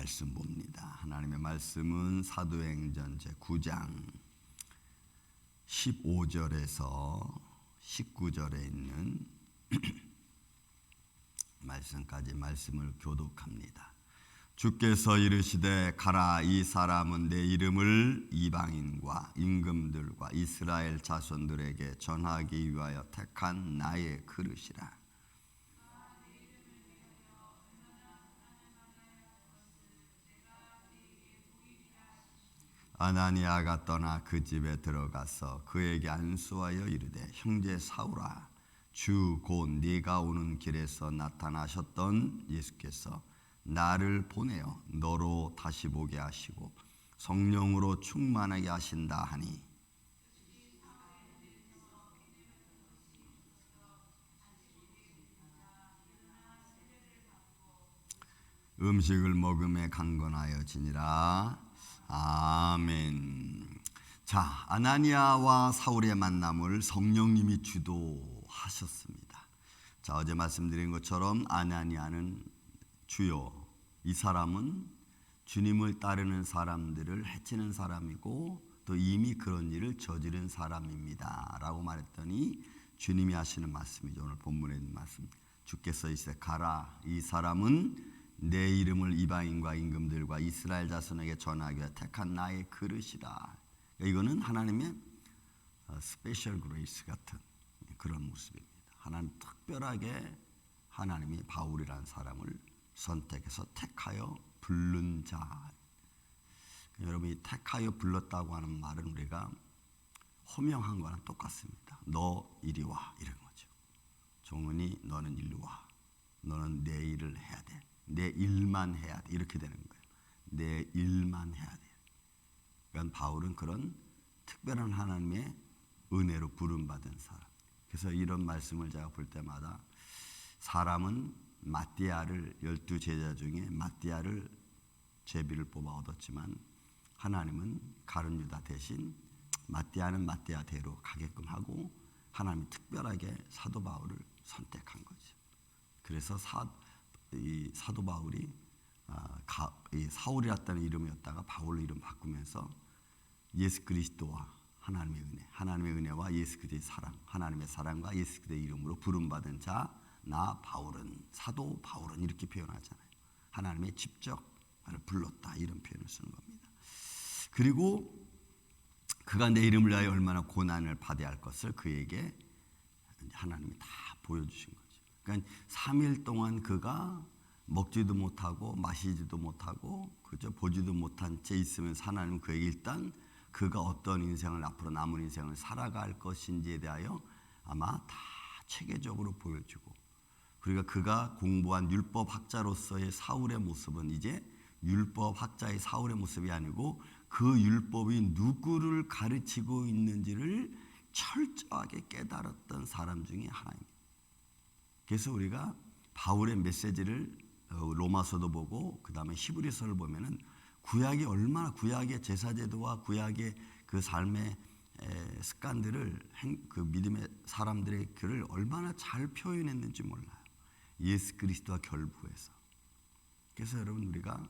말씀 봅니다. 하나님의 말씀은 사도행전 제9장 15절에서 19절에 있는 말씀까지 말씀을 교독합니다. 주께서 이르시되 가라, 이 사람은 내 이름을 이방인과 임금들과 이스라엘 자손들에게 전하기 위하여 택한 나의 그릇이라. 아나니아가 떠나 그 집에 들어가서 그에게 안수하여 이르되, 형제 사울아, 주 곧 네가 오는 길에서 나타나셨던 예수께서 나를 보내어 너로 다시 보게 하시고 성령으로 충만하게 하신다 하니, 음식을 먹음에 강건하여지니라. 아멘. 자, 아나니아와 사울의 만남을 성령님이 주도하셨습니다. 자, 어제 말씀드린 것처럼 아나니아는 주요, 이 사람은 주님을 따르는 사람들을 해치는 사람이고 또 이미 그런 일을 저지른 사람입니다 라고 말했더니 주님이 하시는 말씀이죠. 오늘 본문에 있는 말씀. 주께서 이제 가라, 이 사람은 내 이름을 이방인과 임금들과 이스라엘 자손에게 전하기 위해 택한 나의 그릇이다. 이거는 하나님의 스페셜 그레이스 같은 그런 모습입니다. 하나님 특별하게 하나님이 바울이라는 사람을 선택해서 택하여 부른 자. 여러분이 택하여 불렀다고 하는 말은 우리가 호명한 거랑 똑같습니다. 너 이리 와, 이런 거죠. 종은이 너는 일로 와. 너는 내 일을 해야 돼. 내 일만 해야 돼. 이렇게 되는 거예요. 내 일만 해야 돼. 그러니까 바울은 그런 특별한 하나님의 은혜로 부름받은 사람. 그래서 이런 말씀을 제가 볼 때마다 사람은 마띠아를 12제자 중에 마띠아를 제비를 뽑아 얻었지만 하나님은 가룟 유다 대신 마띠아는 마띠아대로 가게끔 하고 하나님이 특별하게 사도 바울을 선택한 거죠. 그래서 이 사도 바울이 사울이었다는 이름이었다가 바울로 이름 바꾸면서 예수 그리스도와 하나님의 은혜와 예수 그리스도의 사랑, 하나님의 사랑과 예수 그리스도의 이름으로 부름받은 자, 나 바울은, 사도 바울은 이렇게 표현하잖아요. 하나님의 직접 나를 불렀다, 이런 표현을 쓰는 겁니다. 그리고 그가 내 이름을 위하여 얼마나 고난을 받아야 할 것을 그에게 하나님이 다 보여주신 거예요. 그러니까 3일 동안 그가 먹지도 못하고 마시지도 못하고 그저 보지도 못한 채 있으면서 하나님은 그에게 일단 그가 어떤 인생을 앞으로 남은 인생을 살아갈 것인지에 대하여 아마 다 체계적으로 보여주고, 그러니까 그가 공부한 율법학자로서의 사울의 모습은 이제 율법학자의 사울의 모습이 아니고 그 율법이 누구를 가르치고 있는지를 철저하게 깨달았던 사람 중에 하나입니다. 그래서 우리가 바울의 메시지를 로마서도 보고 그 다음에 히브리서를 보면은 구약의 제사제도와 구약의 그 삶의 습관들을 그 믿음의 사람들의 글을 얼마나 잘 표현했는지 몰라요. 예수 그리스도와 결부해서. 그래서 여러분 우리가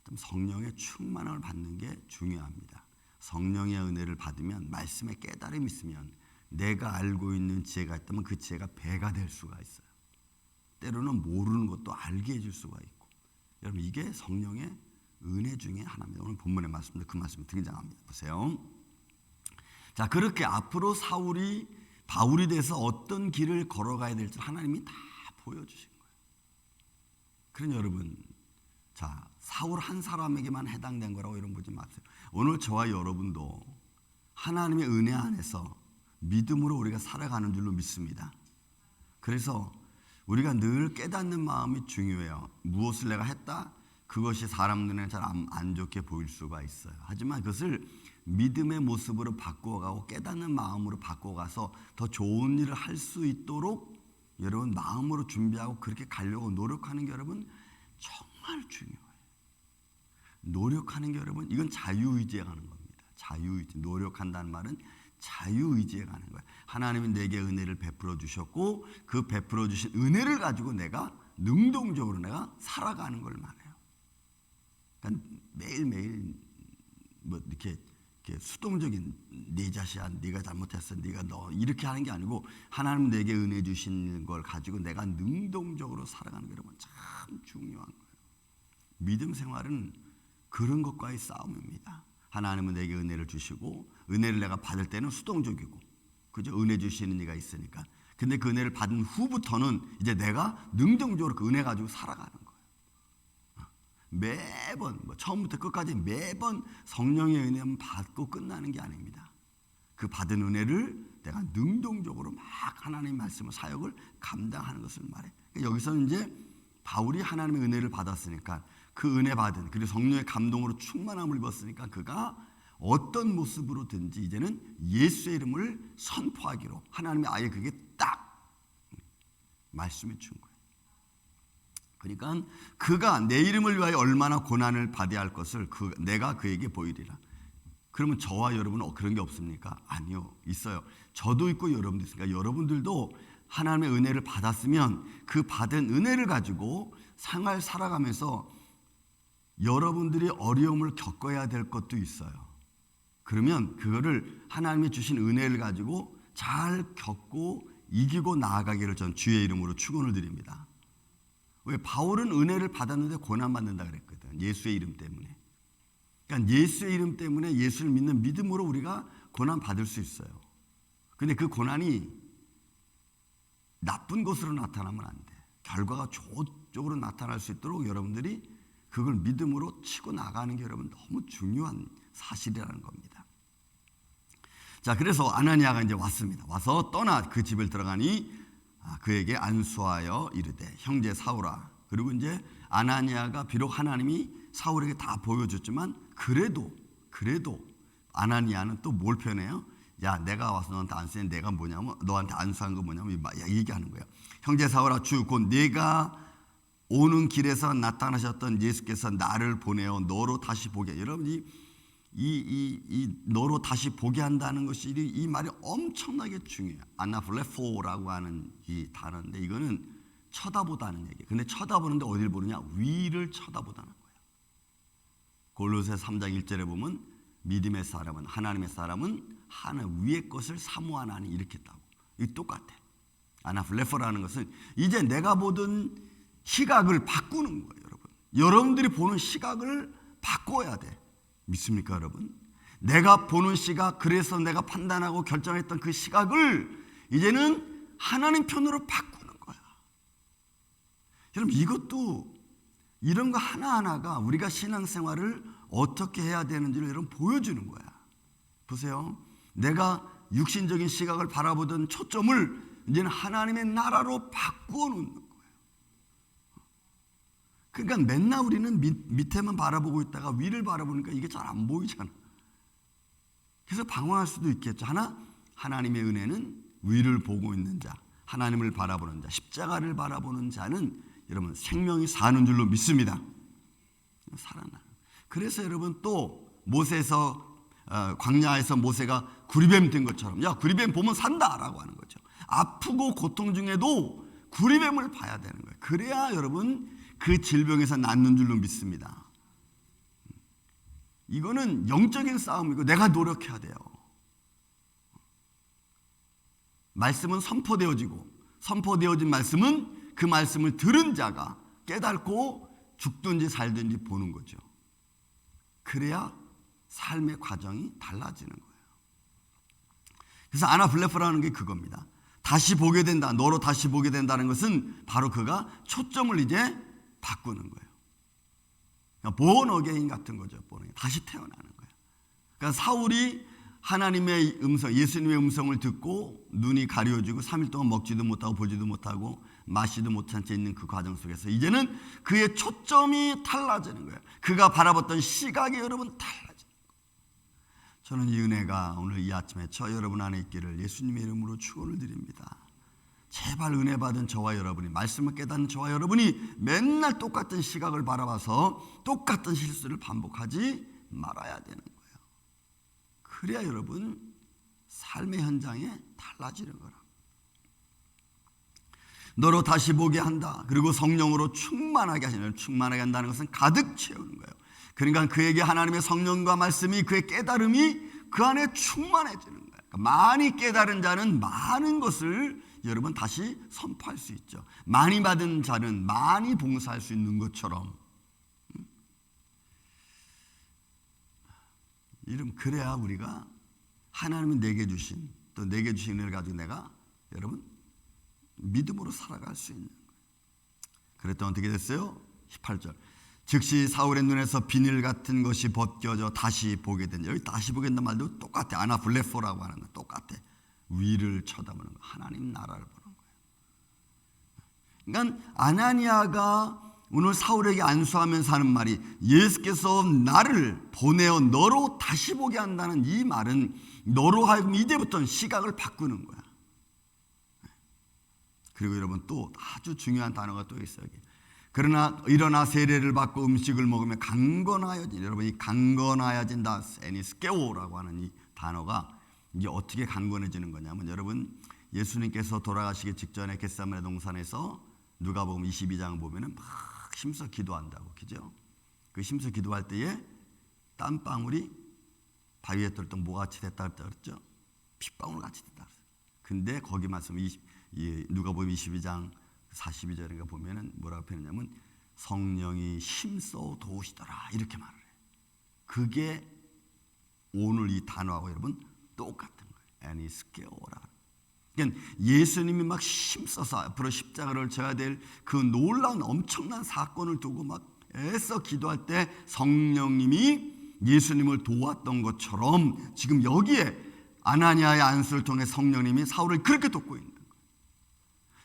좀 성령의 충만함을 받는 게 중요합니다. 성령의 은혜를 받으면 말씀의 깨달음이 있으면 내가 알고 있는 지혜가 있다면 그 지혜가 배가 될 수가 있어요. 때로는 모르는 것도 알게 해줄 수가 있고, 여러분 이게 성령의 은혜 중에 하나입니다. 오늘 본문의 말씀도 그 말씀이 등장합니다. 보세요. 자, 그렇게 앞으로 바울이 돼서 어떤 길을 걸어가야 될지 하나님이 다 보여주신 거예요. 그러니 여러분, 자, 사울 한 사람에게만 해당된 거라고 이런 보지 마세요. 오늘 저와 여러분도 하나님의 은혜 안에서 믿음으로 우리가 살아가는 줄로 믿습니다. 그래서 우리가 늘 깨닫는 마음이 중요해요. 무엇을 내가 했다? 그것이 사람 눈에 잘 안 좋게 보일 수가 있어요. 하지만 그것을 믿음의 모습으로 바꾸어가고 깨닫는 마음으로 바꿔가서 더 좋은 일을 할 수 있도록 여러분 마음으로 준비하고 그렇게 가려고 노력하는 게 여러분 정말 중요해요. 노력하는 게 여러분 이건 자유의지에 가는 겁니다. 자유의지. 노력한다는 말은 자유의지에 가는 거예요. 하나님은 내게 은혜를 베풀어 주셨고 그 베풀어 주신 은혜를 가지고 내가 능동적으로 내가 살아가는 걸 말해요. 매일매일 뭐 이렇게 수동적인 네 자식아 네가 잘못했어 네가 너 이렇게 하는 게 아니고 하나님 내게 은혜 주신 걸 가지고 내가 능동적으로 살아가는 게 여러분 참 중요한 거예요. 믿음 생활은 그런 것과의 싸움입니다. 하나님은 내게 은혜를 주시고 은혜를 내가 받을 때는 수동적이고 그죠? 은혜 주시는 이가 있으니까. 근데 그 은혜를 받은 후부터는 이제 내가 능동적으로 그 은혜 가지고 살아가는 거예요. 매번 처음부터 끝까지 매번 성령의 은혜만 받고 끝나는 게 아닙니다. 그 받은 은혜를 내가 능동적으로 막 하나님의 말씀을 사역을 감당하는 것을 말해. 여기서는 이제 바울이 하나님의 은혜를 받았으니까 그 은혜 받은 그리고 성령의 감동으로 충만함을 입었으니까 그가 어떤 모습으로든지 이제는 예수의 이름을 선포하기로 하나님이 아예 그게 딱 말씀해 준 거예요. 그러니까 그가 내 이름을 위하여 얼마나 고난을 받아야 할 것을 내가 그에게 보이리라. 그러면 저와 여러분은 그런 게 없습니까? 아니요, 있어요. 저도 있고 여러분도 있으니까 여러분들도 하나님의 은혜를 받았으면 그 받은 은혜를 가지고 생활 살아가면서 여러분들이 어려움을 겪어야 될 것도 있어요. 그러면 그거를 하나님이 주신 은혜를 가지고 잘 겪고 이기고 나아가기를 전 주의 이름으로 축원을 드립니다. 왜? 바울은 은혜를 받았는데 고난받는다 그랬거든. 예수의 이름 때문에. 그러니까 예수의 이름 때문에 예수를 믿는 믿음으로 우리가 고난받을 수 있어요. 근데 그 고난이 나쁜 것으로 나타나면 안 돼. 결과가 좋은 쪽으로 나타날 수 있도록 여러분들이 그걸 믿음으로 치고 나가는 게 여러분 너무 중요한 사실이라는 겁니다. 자, 그래서 아나니아가 이제 왔습니다. 와서 떠나 그 집을 들어가니 그에게 안수하여 이르되 형제 사울아. 그리고 이제 아나니아가 비록 하나님이 사울에게 다 보여줬지만 그래도 아나니아는 또 뭘 표현해요? 야, 내가 와서 너한테 안수해. 내가 뭐냐면 너한테 안수한 거 뭐냐면 얘기하는 거예요. 형제 사울아, 주 곧 네가 오는 길에서 나타나셨던 예수께서 나를 보내어 너로 다시 보게. 여러분 이 너로 다시 보게 한다는 것이 이 말이 엄청나게 중요해요. 아나플레포라고 하는 이 단어인데 이거는 쳐다보다는 얘기예요. 근데 쳐다보는데 어디를 보느냐? 위를 쳐다보다는 거예요. 골로새 3장 1절에 보면 믿음의 사람은 하나님의 사람은 하늘 위의 것을 사모하나니 이렇게 했다고. 이게 똑같아. 아나플레포라는 것은 이제 내가 보던 시각을 바꾸는 거예요, 여러분. 여러분들이 보는 시각을 바꿔야 돼. 믿습니까, 여러분? 내가 보는 시각, 그래서 내가 판단하고 결정했던 그 시각을 이제는 하나님 편으로 바꾸는 거야. 여러분, 이것도 이런 거 하나하나가 우리가 신앙생활을 어떻게 해야 되는지를 여러분 보여주는 거야. 보세요. 내가 육신적인 시각을 바라보던 초점을 이제는 하나님의 나라로 바꾸어 놓는 거예요. 그러니까 맨날 우리는 밑에만 바라보고 있다가 위를 바라보니까 이게 잘 안 보이잖아. 그래서 방황할 수도 있겠죠. 하나님의 은혜는 위를 보고 있는 자, 하나님을 바라보는 자, 십자가를 바라보는 자는 여러분 생명이 사는 줄로 믿습니다. 살아나. 그래서 여러분 또 모세에서 광야에서 모세가 구리뱀 된 것처럼 야 구리뱀 보면 산다라고 하는 거죠. 아프고 고통 중에도 구리뱀을 봐야 되는 거예요. 그래야 여러분 그 질병에서 낫는 줄로 믿습니다. 이거는 영적인 싸움이고 내가 노력해야 돼요. 말씀은 선포되어지고 선포되어진 말씀은 그 말씀을 들은 자가 깨닫고 죽든지 살든지 보는 거죠. 그래야 삶의 과정이 달라지는 거예요. 그래서 아나플레포라는 게 그겁니다. 다시 보게 된다. 너로 다시 보게 된다는 것은 바로 그가 초점을 이제 바꾸는 거예요. 본 어게인 같은 거죠. 다시 태어나는 거예요. 그러니까 사울이 하나님의 음성, 예수님의 음성을 듣고 눈이 가려지고 3일 동안 먹지도 못하고 보지도 못하고 마시도 못한 채 있는 그 과정 속에서 이제는 그의 초점이 달라지는 거예요. 그가 바라봤던 시각이 여러분 달라지는 거예요. 저는 이 은혜가 오늘 이 아침에 저 여러분 안에 있기를 예수님의 이름으로 축원을 드립니다. 제발 은혜 받은 저와 여러분이 말씀을 깨닫는 저와 여러분이 맨날 똑같은 시각을 바라봐서 똑같은 실수를 반복하지 말아야 되는 거예요. 그래야 여러분 삶의 현장에 달라지는 거라. 너로 다시 보게 한다. 그리고 성령으로 충만하게 하시는 충만하게 한다는 것은 가득 채우는 거예요. 그러니까 그에게 하나님의 성령과 말씀이, 그의 깨달음이 그 안에 충만해지는 거예요. 그러니까 많이 깨달은 자는 많은 것을 여러분 다시 선포할 수 있죠. 많이 받은 자는 많이 봉사할 수 있는 것처럼. 이름 그래야 우리가 하나님은 내게 주신, 또 내게 주신 은혜를 가지고 내가 여러분 믿음으로 살아갈 수 있는 거예요. 그랬더니 어떻게 됐어요? 18절. 즉시 사울의 눈에서 비늘 같은 것이 벗겨져 다시 보게 된. 여기 다시 보게 된다는 말도 똑같아. 아나블레포라고 하는 거 똑같아. 위를 쳐다보는 거, 하나님 나라를 보는 거예요. 그러니까 아나니아가 오늘 사울에게 안수하면서 하는 말이, 예수께서 나를 보내어 너로 다시 보게 한다는 이 말은 너로 하여금 이제부터는 시각을 바꾸는 거야. 그리고 여러분 또 아주 중요한 단어가 또 있어요. 그러나 일어나 세례를 받고 음식을 먹으면 강건하여진, 여러분 이 강건하여진다, 에니스케오라고 하는 이 단어가 이게 어떻게 강건해지는 거냐면, 여러분 예수님께서 돌아가시기 직전에 겟세마네 동산에서 누가복음 22장을 보면은 막 힘써 기도한다고, 그죠? 그 힘써 기도할 때에 땀방울이 바위에 떨던 모같이 됐다 그랬죠? 핏방울 같이 됐다 그랬어요. 근데 거기 말씀 누가복음 22장 42절인가 보면은 뭐라고 표현하냐면 성령이 힘써 도우시더라 이렇게 말을 해요. 그게 오늘 이 단어하고 여러분 똑같은 거예요. 에니스케오라. 그러니까 예수님이 막 힘써서 앞으로 십자가를 져야 될 그 놀라운 엄청난 사건을 두고 막 애써 기도할 때 성령님이 예수님을 도왔던 것처럼 지금 여기에 아나니아의 안수를 통해 성령님이 사울을 그렇게 돕고 있는 거예요.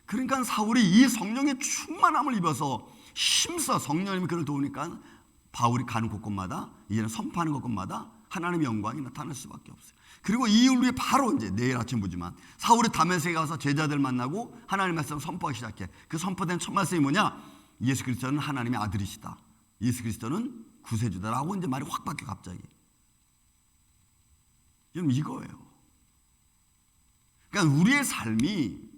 그러니까 사울이 이 성령의 충만함을 입어서 힘써 성령님이 그를 도우니까 바울이 가는 곳곳마다, 이제는 선포하는 곳곳마다 하나님의 영광이 나타날 수밖에 없어요. 그리고 이 이후에 바로 이제 내일 아침부지만 사울이 다메섹에 가서 제자들 만나고 하나님의 말씀을 선포하기 시작해. 그 선포된 첫 말씀이 뭐냐? 예수 그리스도는 하나님의 아들이시다. 예수 그리스도는 구세주다라고 이제 말이 확 바뀌어 갑자기. 여러분 이거예요. 그러니까 우리의 삶이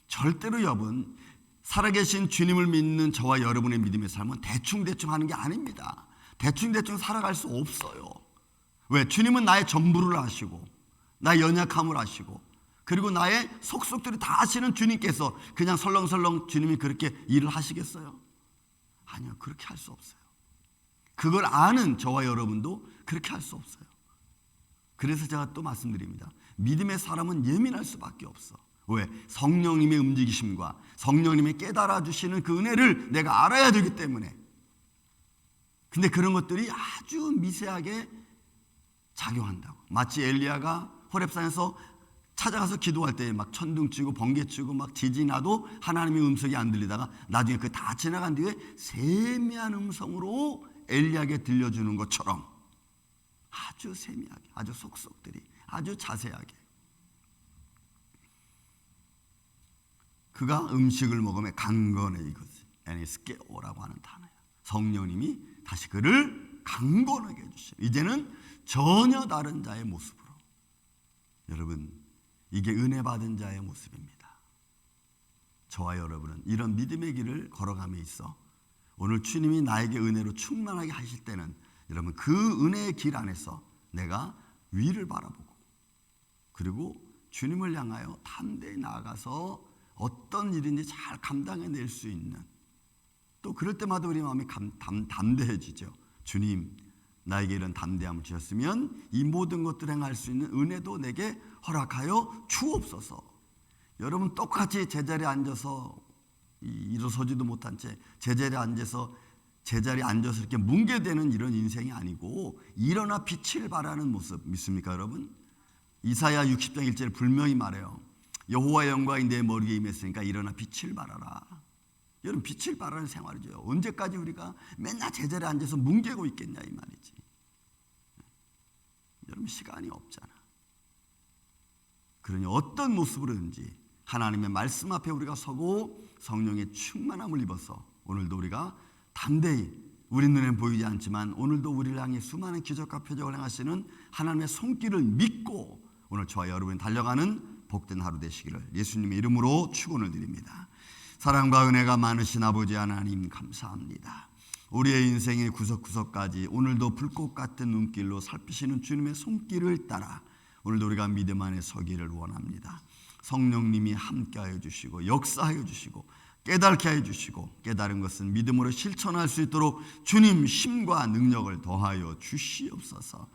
절대로 여러분 살아계신 주님을 믿는 저와 여러분의 믿음의 삶은 대충대충 하는 게 아닙니다. 대충대충 살아갈 수 없어요. 왜? 주님은 나의 전부를 아시고 나의 연약함을 아시고 그리고 나의 속속들이 다 아시는 주님께서 그냥 설렁설렁 주님이 그렇게 일을 하시겠어요? 아니요. 그렇게 할 수 없어요. 그걸 아는 저와 여러분도 그렇게 할 수 없어요. 그래서 제가 또 말씀드립니다. 믿음의 사람은 예민할 수밖에 없어. 왜? 성령님의 움직이심과 성령님의 깨달아 주시는 그 은혜를 내가 알아야 되기 때문에. 근데 그런 것들이 아주 미세하게 작용한다고. 마치 엘리야가 호렙산에서 찾아가서 기도할 때 막 천둥 치고 번개 치고 막 지진이 나도 하나님의 음성이 안 들리다가 나중에 그 다 지나간 뒤에 세미한 음성으로 엘리야에게 들려주는 것처럼 아주 세미하게, 아주 속속들이, 아주 자세하게. 그가 음식을 먹으면 강건해, 이거지. 에니스케오라고 하는 단어야. 성령님이 다시 그를 강건하게 해주시오. 이제는 전혀 다른 자의 모습으로. 여러분, 이게 은혜 받은 자의 모습입니다. 저와 여러분은 이런 믿음의 길을 걸어감에 있어 오늘 주님이 나에게 은혜로 충만하게 하실 때는 여러분 그 은혜의 길 안에서 내가 위를 바라보고 그리고 주님을 향하여 담대히 나아가서 어떤 일인지 잘 감당해낼 수 있는, 또 그럴 때마다 우리 마음이 담대해지죠. 주님, 나에게 이런 담대함을 주셨으면 이 모든 것들을 행할 수 있는 은혜도 내게 허락하여 주옵소서. 여러분 똑같이 제자리에 앉아서 일어서지도 못한 채 제자리에 앉아서 이렇게 뭉개되는 이런 인생이 아니고 일어나 빛을 발하는 모습 믿습니까 여러분? 이사야 60장 1절에 분명히 말해요. 여호와의 영광이 내 머리에 임했으니까 일어나 빛을 발하라. 여러분 빛을 발하는 생활이죠. 언제까지 우리가 맨날 제자리에 앉아서 뭉개고 있겠냐 이 말이지. 여러분 시간이 없잖아. 그러니 어떤 모습으로든지 하나님의 말씀 앞에 우리가 서고 성령의 충만함을 입어서 오늘도 우리가 담대히, 우리 눈에는 보이지 않지만 오늘도 우리를 향해 수많은 기적과 표적을 행하시는 하나님의 손길을 믿고 오늘 저와 여러분이 달려가는 복된 하루 되시기를 예수님의 이름으로 축원을 드립니다. 사랑과 은혜가 많으신 아버지 하나님 감사합니다. 우리의 인생의 구석구석까지 오늘도 불꽃 같은 눈길로 살피시는 주님의 손길을 따라 오늘도 우리가 믿음 안에 서기를 원합니다. 성령님이 함께하여 주시고 역사하여 주시고 깨닫게 해 주시고 깨달은 것은 믿음으로 실천할 수 있도록 주님 힘과 능력을 더하여 주시옵소서.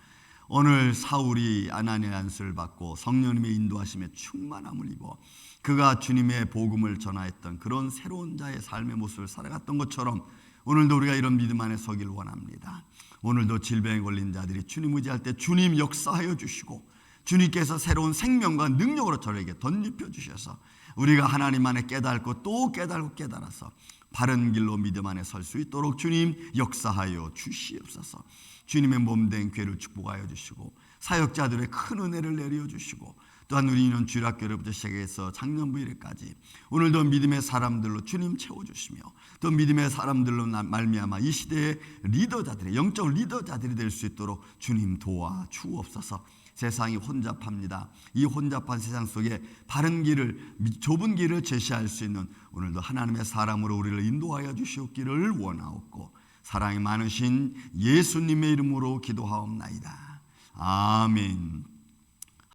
오늘 사울이 아나니아의 안수를 받고 성령님의 인도하심에 충만함을 입어 그가 주님의 복음을 전하였던 그런 새로운 자의 삶의 모습을 살아갔던 것처럼 오늘도 우리가 이런 믿음 안에 서기를 원합니다. 오늘도 질병에 걸린 자들이 주님 의지할 때 주님 역사하여 주시고 주님께서 새로운 생명과 능력으로 저에게 덧입혀 주셔서 우리가 하나님 안에 깨닫고 또 깨달고 깨달아서 바른 길로 믿음 안에 설 수 있도록 주님 역사하여 주시옵소서. 주님의 몸된 교회를 축복하여 주시고 사역자들의 큰 은혜를 내려 주시고 또한 우리는 주일학교로부터 시작해서 작년부일까지 오늘도 믿음의 사람들로 주님 채워주시며 또 믿음의 사람들로 말미암아 이 시대의 리더자들의 영적 리더자들이 될 수 있도록 주님 도와주옵소서. 세상이 혼잡합니다. 이 혼잡한 세상 속에 바른 길을 좁은 길을 제시할 수 있는 오늘도 하나님의 사람으로 우리를 인도하여 주시옵기를 원하옵고 사랑이 많으신 예수님의 이름으로 기도하옵나이다. 아멘.